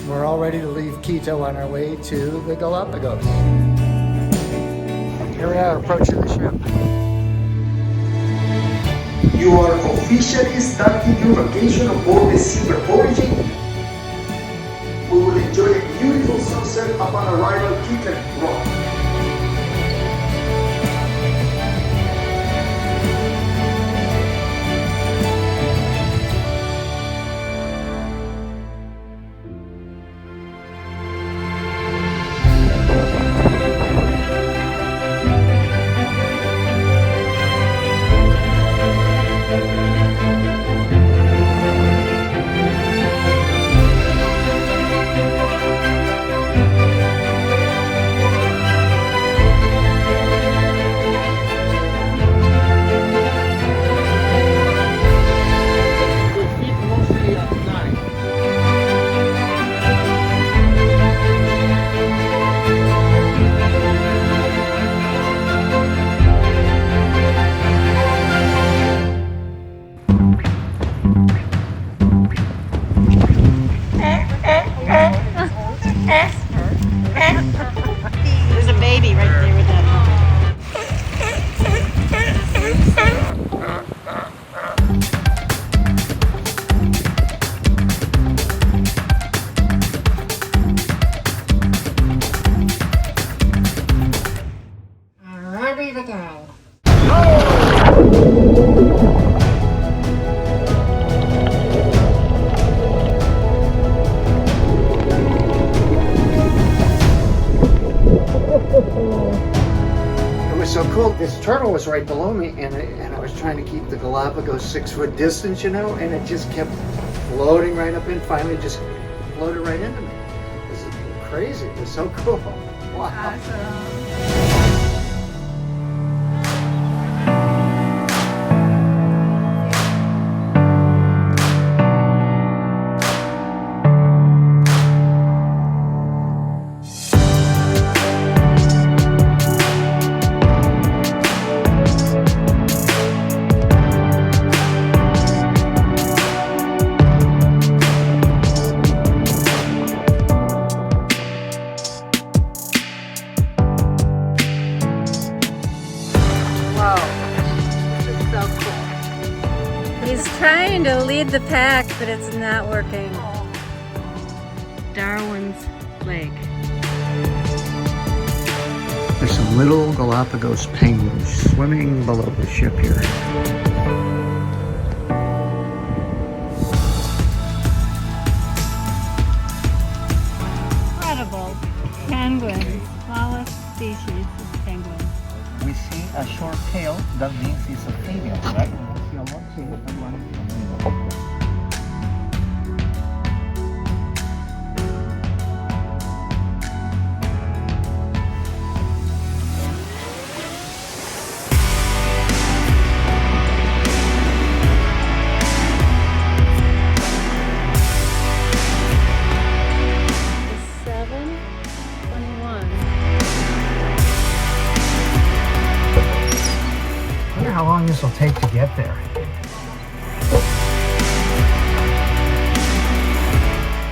We're all ready to leave Quito on our way to the Galapagos. Here we are approaching the ship. You are officially starting your vacation on board the Silver Origin. We will enjoy a beautiful sunset upon arrival. Kick and rock. There's a baby right there with that. Ready to go. It was so cool. This turtle was right below me, and I was trying to keep the Galapagos 6-foot distance, you know, and it just kept floating right up in. Finally, just floated right into me. This is crazy. It was so cool. Wow. Awesome. He's trying to lead the pack, but it's not working. Darwin's Lake. There's some little Galapagos penguins swimming below the ship here. Incredible. Penguins. Smallest species of penguin. We see a short tail, that means it's a female, right? We see a long tail, that one is a male. I wonder how long this will take to get there.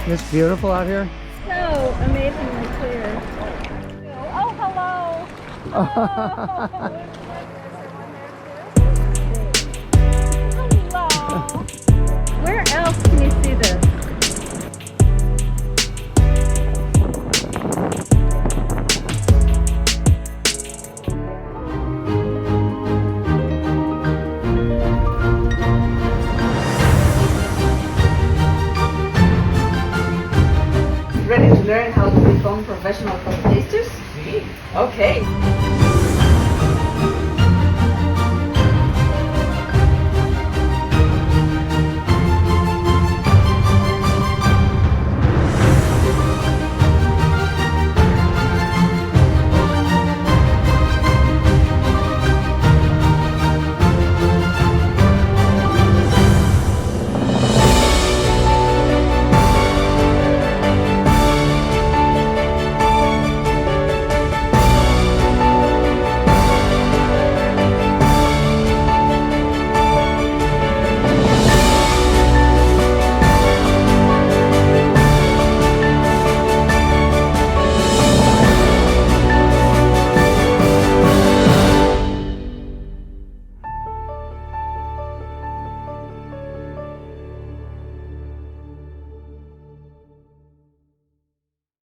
It's beautiful out here. So amazingly clear. Oh, hello. Hello. Where else can you see this? Ready to learn how to become professional cocktail tasters? Okay.